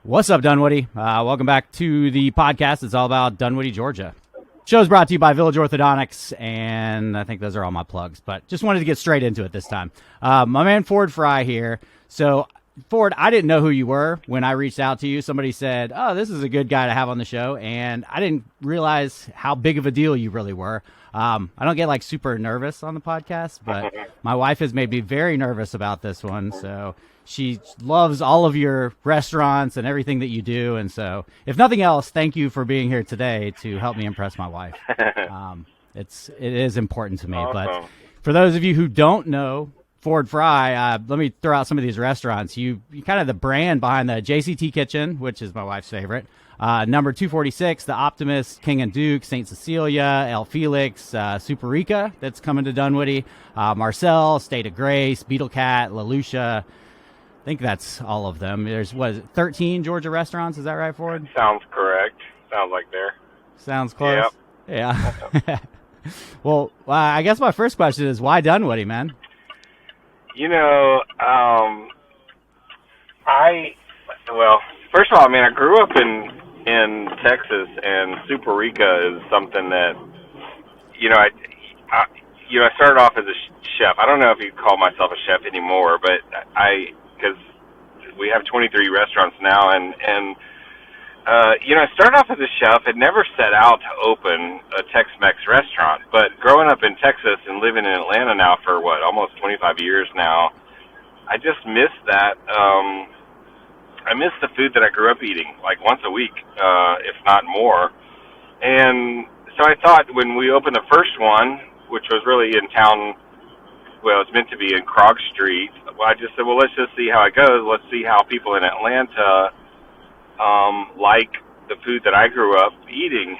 What's up, Dunwoody? Welcome back to the podcast. It's all about Dunwoody, Georgia. Show's brought to you by Village Orthodontics, and I think those are all my plugs, but just wanted to get straight into it this time. My man Ford Fry here. So, Ford, I didn't know who you were when I reached out to you. Somebody said, oh, this is a good guy to have on the show, and I didn't realize how big of a deal you really were. I don't get like super nervous on the podcast, but my wife has made me very nervous about this one, so she loves all of your restaurants and everything that you do. And so, if nothing else, thank you for being here today to help me impress my wife. It is important to me. Awesome. But for those of you who don't know Ford Fry, let me throw out some of these restaurants. You kind of the brand behind the JCT Kitchen, which is my wife's favorite. Number 246, The Optimist, King and Duke, St. Cecilia, El Felix, Superica, that's coming to Dunwoody, Marcel, State of Grace, Beetle Cat, La Lucia. I think that's all of them. There's, 13 Georgia restaurants? Is that right, Ford? Sounds correct. Sounds like there. Sounds close? Yep. Yeah. Well, I guess my first question is, why Dunwoody, man? You know, first of all, I grew up in Texas, and Superica is something that, I started off as a chef. I don't know if you'd call myself a chef anymore, but because we have 23 restaurants now, and I started off as a chef. Had never set out to open a Tex-Mex restaurant, but growing up in Texas and living in Atlanta now for almost 25 years now, I just miss that. I miss the food that I grew up eating, like once a week, if not more. And so I thought when we opened the first one, which was really in town, well, it's meant to be in Krog Street. Well, I just said, well, let's just see how it goes. Let's see how people in Atlanta like the food that I grew up eating,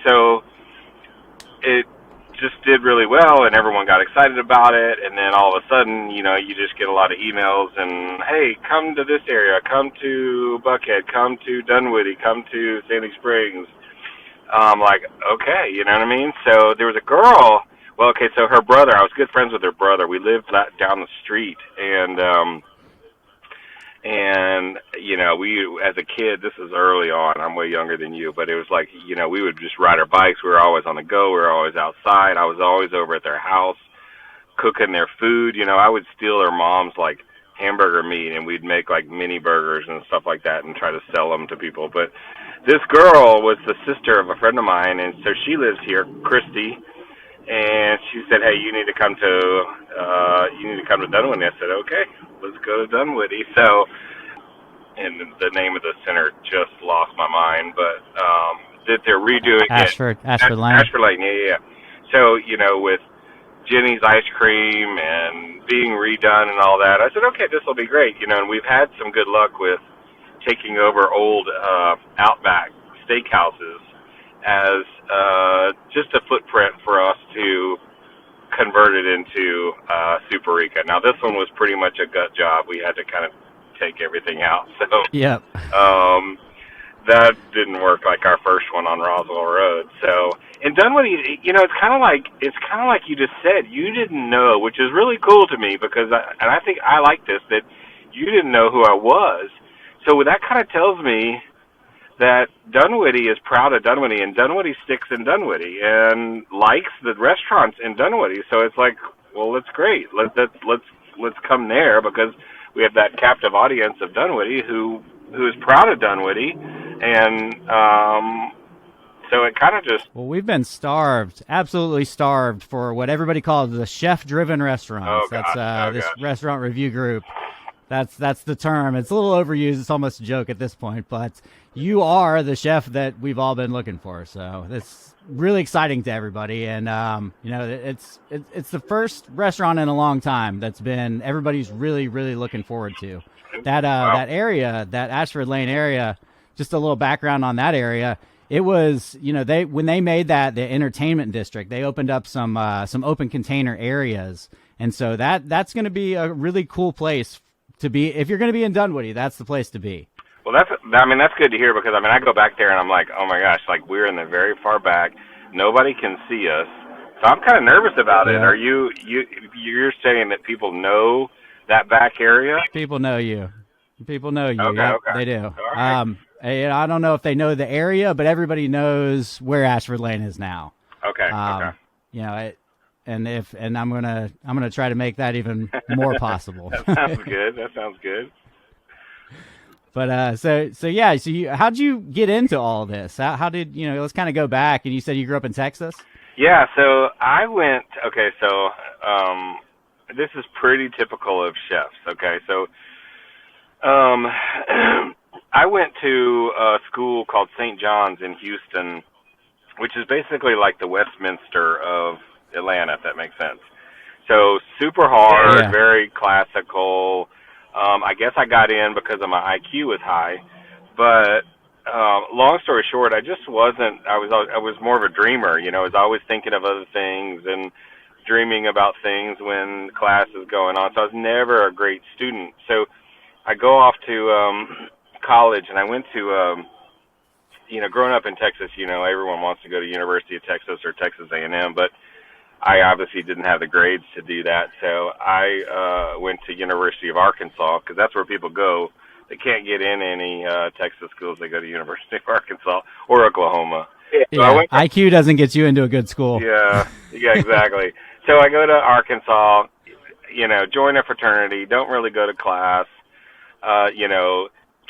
So it just did really well, and everyone got excited about it. And then all of a sudden, you just get a lot of emails and, hey, come to this area, come to Buckhead, come to Dunwoody, come to Sandy Springs. Like, okay, you know what I mean? So there was a girl. Well, okay, so her brother, I was good friends with her brother. We lived down the street, and we, as a kid, this is early on, I'm way younger than you, but it was like, we would just ride our bikes. We were always on the go. We were always outside. I was always over at their house cooking their food. I would steal their mom's, like, hamburger meat, and we'd make, like, mini burgers and stuff like that and try to sell them to people. But this girl was the sister of a friend of mine, and so she lives here, Christy. And she said, hey, you need to come to Dunwoody. I said, okay, let's go to Dunwoody. So, and the name of the center just lost my mind, but that they're redoing Ashford Lane. Ashford Lane, yeah. So, with Jenny's ice cream and being redone and all that, I said, okay, this will be great. And we've had some good luck with taking over old Outback steakhouses as just a footprint for us to convert it into Superica. Now, this one was pretty much a gut job. We had to kind of take everything out. So yep. That didn't work like our first one on Roswell Road. So in Dunwoody, it's kind of like you just said. You didn't know, which is really cool to me because I think I like this, that you didn't know who I was. So that kind of tells me that Dunwoody is proud of Dunwoody, and Dunwoody sticks in Dunwoody and likes the restaurants in Dunwoody. So it's like, well, that's great. Let's come there because we have that captive audience of Dunwoody who is proud of Dunwoody, and so it kind of just. Well, we've been starved, absolutely starved, for what everybody calls the chef-driven restaurants. That's this restaurant review group. That's the term. It's a little overused. It's almost a joke at this point, but you are the chef that we've all been looking for. So it's really exciting to everybody, and it's the first restaurant in a long time that's been everybody's really, really looking forward to. That area, that Ashford Lane area. Just a little background on that area. It was, when they made that the entertainment district, they opened up some open container areas, and so that's going to be a really cool place to be. If you're going to be in Dunwoody, that's the place to be. Well, that's good to hear because, I go back there and I'm like, oh my gosh, like we're in the very far back. Nobody can see us. So I'm kind of nervous about it. Are you're saying that people know that back area? People know you. People know you. Okay, Yep, okay. They do. All I don't know if they know the area, but everybody knows where Ashford Lane is now. Okay. Okay. You know, and I'm gonna try to make that even more possible. That sounds good. That sounds good. But so how'd you get into all this? How did let's kind of go back, and you said you grew up in Texas. Yeah. So I went. Okay. So this is pretty typical of chefs. Okay. So I went to a school called St. John's in Houston, which is basically like the Westminster of Atlanta, if that makes sense. So super hard, Yeah. very classical. I guess I got in because of my IQ was high, but long story short, I just wasn't. I was more of a dreamer. I was always thinking of other things and dreaming about things when class is going on. So I was never a great student. So I go off to college, and I went to growing up in Texas, everyone wants to go to University of Texas or Texas A&M, but I obviously didn't have the grades to do that, so I went to University of Arkansas because that's where people go. They can't get in any Texas schools. They go to University of Arkansas or Oklahoma. Yeah, so IQ doesn't get you into a good school. Yeah, exactly. So I go to Arkansas, join a fraternity, don't really go to class,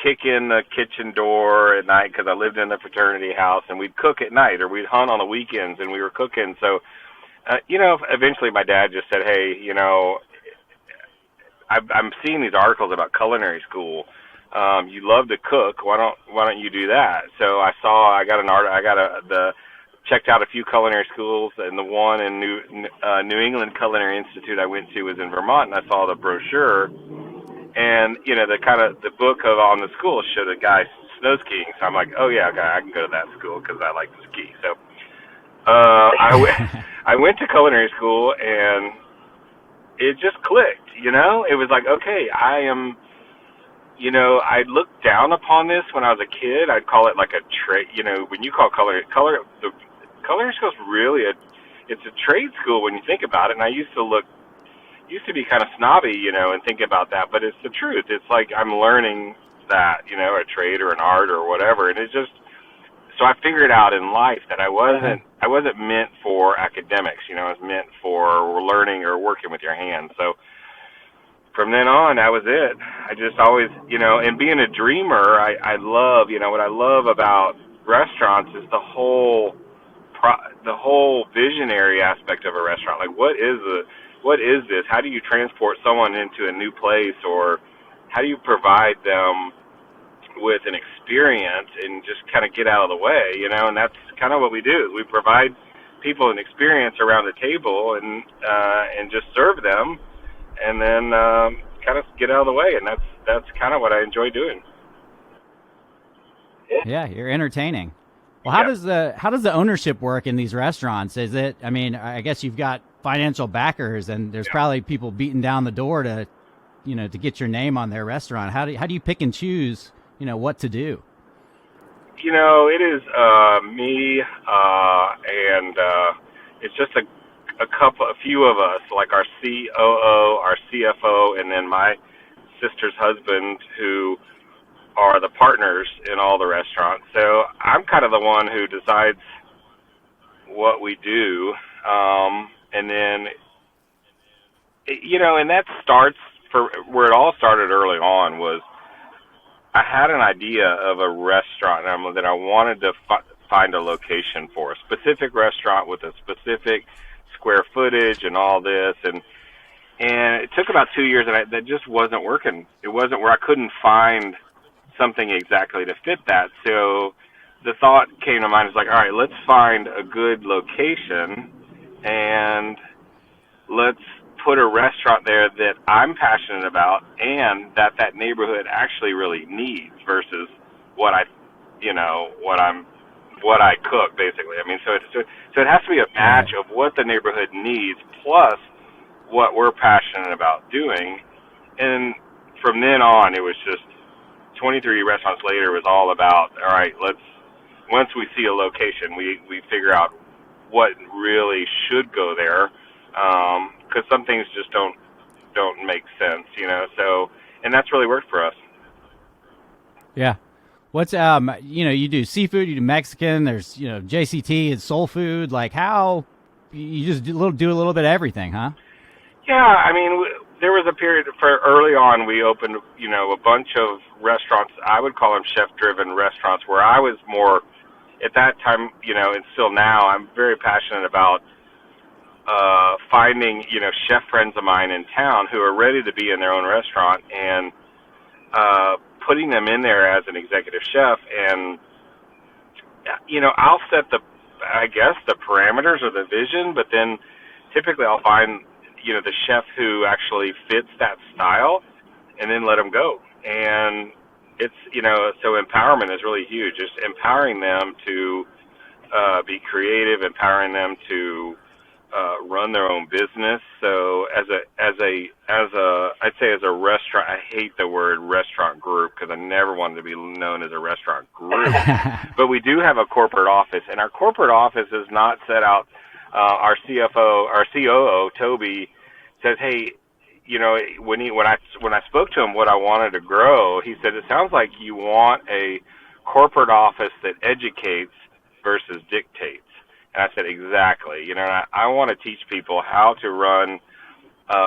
kick in the kitchen door at night because I lived in the fraternity house, and we'd cook at night or we'd hunt on the weekends, and we were cooking. So, eventually my dad just said, hey, I'm seeing these articles about culinary school. You love to cook. Why don't you do that? So checked out a few culinary schools, and the one in New England Culinary Institute I went to was in Vermont, and I saw the brochure. And the book on the school showed a guy snow skiing, so I'm like, oh yeah, okay, I can go to that school because I like to ski. So I went to culinary school, and it just clicked. It was like, okay, I am. I looked down upon this when I was a kid. I'd call it like a trade. When you call culinary school is really it's a trade school when you think about it. And I used to be kind of snobby, and think about that, but it's the truth. It's like I'm learning that, a trade or an art or whatever, and it's just so I figured out in life that I wasn't meant for academics, I was meant for learning or working with your hands. So from then on, that was it. I just always, and being a dreamer, I love, what I love about restaurants is the whole visionary aspect of a restaurant. Like, what is this? How do you transport someone into a new place, or how do you provide them with an experience and just kind of get out of the way, and that's kind of what we do. We provide people an experience around the table and just serve them, and then kind of get out of the way, and that's kind of what I enjoy doing. Yeah, you're entertaining. Well, how does the ownership work in these restaurants? Is it? I mean, I guess you've got financial backers, and there's probably people beating down the door to get your name on their restaurant. How do you pick and choose, what to do? It is me, and it's just a few of us, like our COO, our CFO, and then my sister's husband, who are the partners in all the restaurants. So I'm kind of the one who decides what we do, and then and that starts for where it all started early on was I had an idea of a restaurant that I wanted to find a location for, a specific restaurant with a specific square footage and all this, and it took about 2 years, and that just wasn't working. It wasn't where I couldn't find something exactly to fit that. So the thought came to mind, is like, all right, let's find a good location and let's put a restaurant there that I'm passionate about and that neighborhood actually really needs versus what I cook, basically. I mean, so it has to be a match of what the neighborhood needs plus what we're passionate about doing. And from then on, it was just 23 restaurants later was all about, all right, once we see a location, we figure out what really should go there, because some things just don't make sense, so, and that's really worked for us. Yeah. What's you do seafood, you do Mexican. There's JCT and soul food. Like how you just do a little bit of everything, huh? Yeah, I mean, there was a period for early on. We opened a bunch of restaurants. I would call them chef-driven restaurants, where I was more at that time, and still now. I'm very passionate about finding chef friends of mine in town who are ready to be in their own restaurant and putting them in there as an executive chef. And I'll set the parameters or the vision, but then typically I'll find the chef who actually fits that style and then let them go. And it's so empowerment is really huge, just empowering them to be creative, empowering them to run their own business. So as a restaurant, I hate the word restaurant group because I never wanted to be known as a restaurant group. But we do have a corporate office, and our corporate office is not set out. Our COO, Toby, says, hey, when I spoke to him what I wanted to grow, he said, it sounds like you want a corporate office that educates versus dictates. And I said, exactly. I want to teach people how to run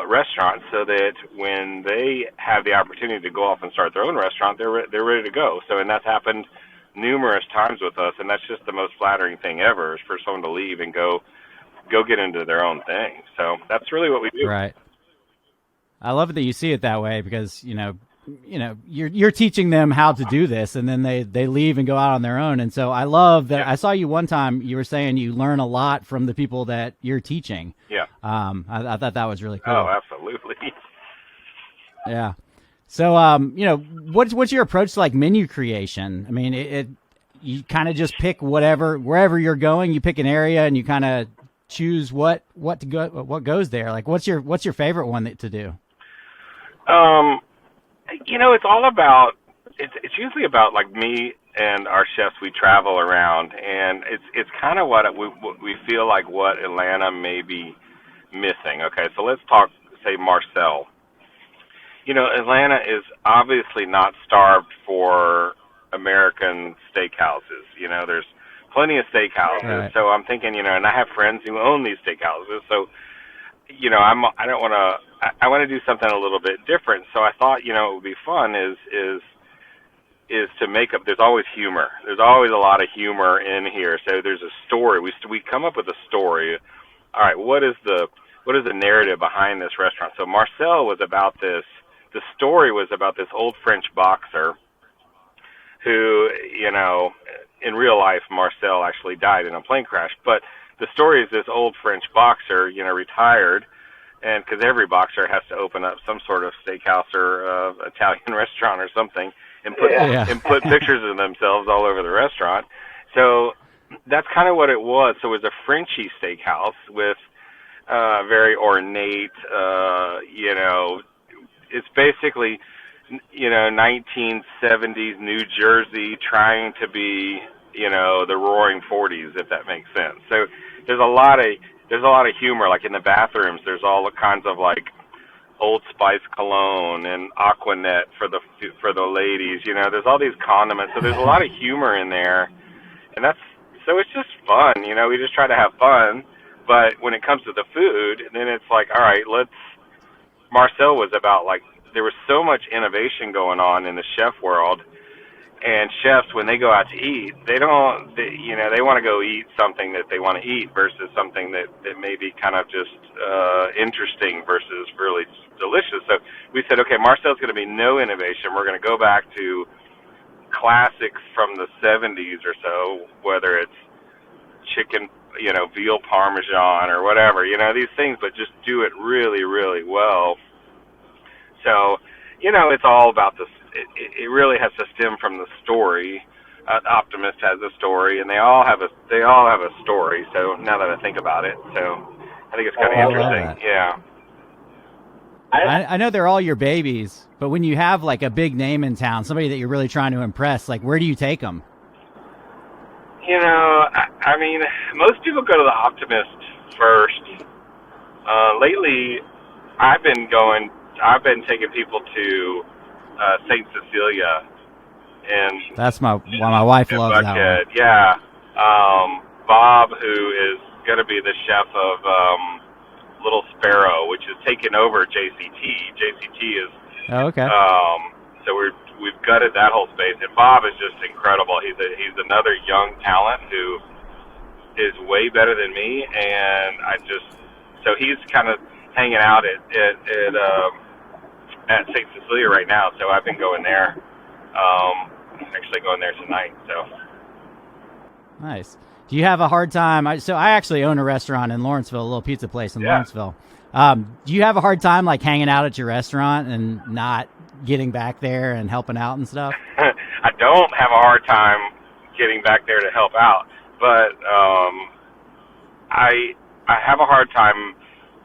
restaurants so that when they have the opportunity to go off and start their own restaurant, they're ready to go. So, and that's happened numerous times with us, and that's just the most flattering thing ever, is for someone to leave and go get into their own thing. So that's really what we do. Right. I love it that you see it that way, because you're teaching them how to do this, and then they leave and go out on their own. And so I love that. Yeah. I saw you one time, you were saying you learn a lot from the people that you're teaching. Yeah. I thought that was really cool. Oh, absolutely. Yeah. So, what's your approach to like menu creation? I mean, you kind of just pick wherever you're going, you pick an area and you kind of choose what goes there. Like, what's your favorite one to do? It's all about, it's usually about like me and our chefs. We travel around, and it's kind of what we feel like what Atlanta may be missing. Okay, so let's talk, say, Marcel. Atlanta is obviously not starved for American steakhouses. There's plenty of steakhouses. Right. So I'm thinking, and I have friends who own these steakhouses. So, I want to do something a little bit different. So I thought, it would be fun is to make up. There's always humor. There's always a lot of humor in here. So there's a story. We come up with a story. All right, what is the narrative behind this restaurant? So Marcel was about this. The story was about this old French boxer who, in real life, Marcel actually died in a plane crash. But the story is this old French boxer, retired, and because every boxer has to open up some sort of steakhouse or Italian restaurant or something, and put pictures of themselves all over the restaurant. So that's kind of what it was. So it was a Frenchy steakhouse with very ornate, it's basically, 1970s New Jersey trying to be, the Roaring '40s, if that makes sense. So there's a lot of humor. Like in the bathrooms, there's all kinds of like Old Spice cologne and Aquanet for the ladies. There's all these condiments. So there's a lot of humor in there, and it's just fun. We just try to have fun. But when it comes to the food, then it's like, all right, Marcel was about like, there was so much innovation going on in the chef world, and chefs, when they go out to eat, they want to go eat something that they want to eat versus something that may be kind of just interesting versus really delicious. So we said, okay, Marcel's going to be no innovation. We're going to go back to classics from the 70s or so, whether it's chicken, veal parmesan or whatever, these things, but just do it really, really well. So, it's all about this. It really has to stem from the story. Optimist has a story, and they all have a story. So now that I think about it, so I think it's kind of interesting. Yeah. I know they're all your babies, but when you have like a big name in town, somebody that you're really trying to impress, like where do you take them? I mean, most people go to the Optimist first. Lately, I've been taking people to St. Cecilia, and That's why my wife loves that one. Buckhead. Yeah. Bob, who is going to be the chef of Little Sparrow, which is taking over JCT. JCT is okay. So we've gutted that whole space, and Bob is just incredible. He's another young talent who is way better than me, and so he's kind of hanging out at St. Cecilia right now. So I've been going there. Actually going there tonight. So nice. Do you have a hard time? So I actually own a restaurant in Lawrenceville, a little pizza place in Lawrenceville. Do you have a hard time like hanging out at your restaurant and not getting back there and helping out and stuff? I don't have a hard time getting back there to help out, but I have a hard time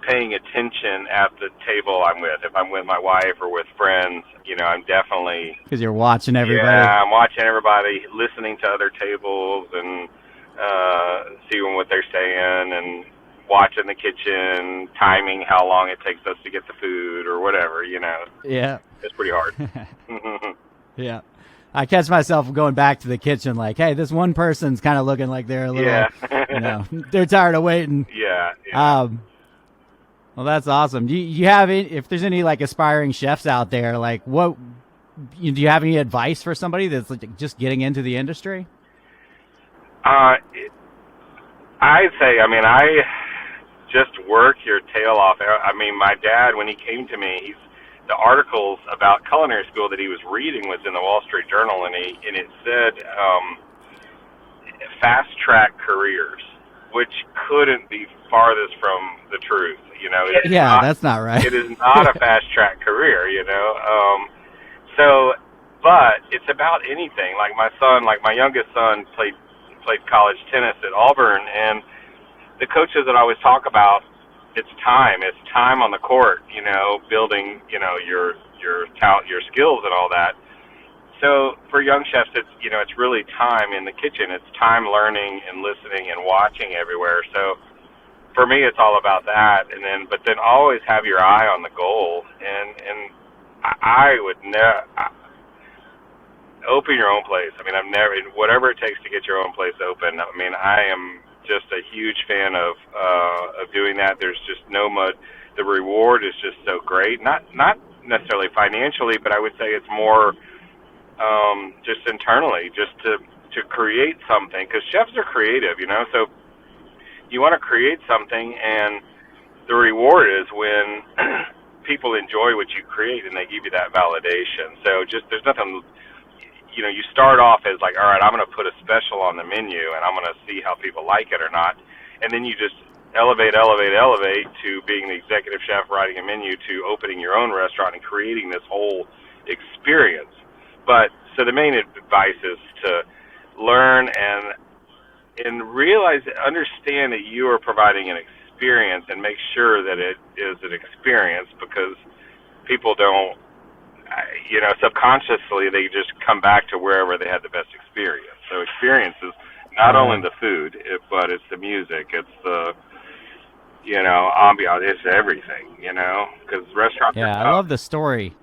paying attention at the table I'm with. If I'm with my wife or with friends, I'm definitely... Because you're watching everybody. Yeah, I'm watching everybody, listening to other tables and seeing what they're saying and watching the kitchen, timing how long it takes us to get the food or whatever, Yeah. It's pretty hard. Yeah. I catch myself going back to the kitchen like, hey, this one person's kind of looking like they're a little, they're tired of waiting. Yeah. Well, that's awesome. Do you have if there's any like aspiring chefs out there, like do you have any advice for somebody that's like just getting into the industry? I'd say, I just work your tail off. My dad, when he came to me, the articles about culinary school that he was reading was in the Wall Street Journal, and it said fast track careers, which couldn't be farthest from the truth. That's not right. It is not a fast track career, but it's about anything. Like my youngest son played college tennis at Auburn, and the coaches that I always talk about, it's time on the court, building, your talent, your skills and all that. So for young chefs, it's really time in the kitchen. It's time learning and listening and watching everywhere. So for me, it's all about that. But then always have your eye on the goal. And I would never open your own place. I've never, whatever it takes to get your own place open. I am just a huge fan of doing that. There's just no mud. The reward is just so great. Not necessarily financially, but I would say it's more just internally, just to create something, because chefs are creative, so you want to create something, and the reward is when people enjoy what you create and they give you that validation. So there's nothing, you start off as like, all right, I'm going to put a special on the menu and I'm going to see how people like it or not, and then you just elevate to being the executive chef, writing a menu, to opening your own restaurant and creating this whole experience. But so the main advice is to learn and realize, understand that you are providing an experience, and make sure that it is an experience, because people don't, subconsciously they just come back to wherever they had the best experience. So experience is not only the food, but it's the music, it's the, ambiance, it's everything, because restaurants are tough. I love the story.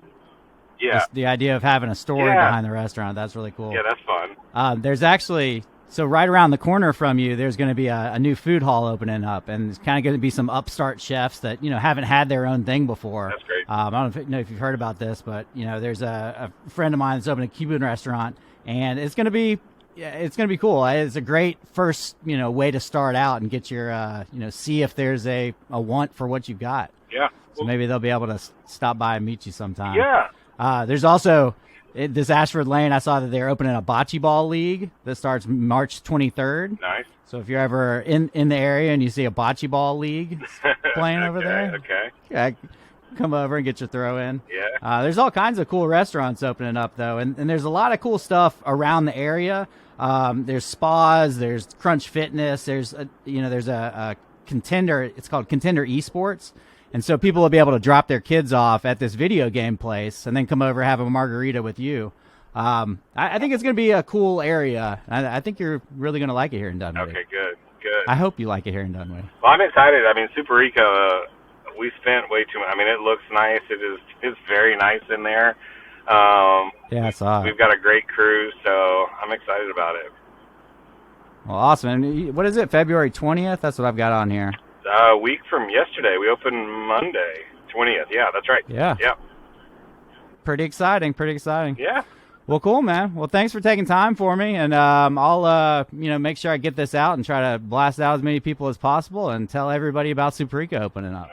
Yeah. The idea of having a story behind the restaurant, that's really cool. Yeah, that's fun. There's actually, so right around the corner from you, there's going to be a new food hall opening up, and it's kind of going to be some upstart chefs that, haven't had their own thing before. That's great. I don't know if you've heard about this, but, there's a friend of mine that's opening a Cuban restaurant, and it's going to be cool. It's a great first, way to start out and get your, see if there's a want for what you've got. Yeah. So maybe they'll be able to stop by and meet you sometime. Yeah. There's also this Ashford Lane. I saw that they're opening a bocce ball league that starts March 23rd. Nice. So if you're ever in the area and you see a bocce ball league playing over there, come over and get your throw in. Yeah. There's all kinds of cool restaurants opening up though, and there's a lot of cool stuff around the area. There's spas, there's Crunch Fitness, there's a Contender. It's called Contender Esports. And so people will be able to drop their kids off at this video game place and then come over, have a margarita with you. I think it's going to be a cool area. I think you're really going to like it here in Dunwoody. Okay, good. I hope you like it here in Dunwoody. Well, I'm excited. Superica, we spent way too much. It looks nice. It's very nice in there. Yeah, I saw it. We've got a great crew, so I'm excited about it. Well, awesome. And what is it, February 20th? That's what I've got on here. A week from yesterday. We opened Monday, 20th. Yeah, that's right. Yeah. Yeah. Pretty exciting. Yeah. Well, cool, man. Well, thanks for taking time for me, and I'll make sure I get this out and try to blast out as many people as possible and tell everybody about Superica opening up.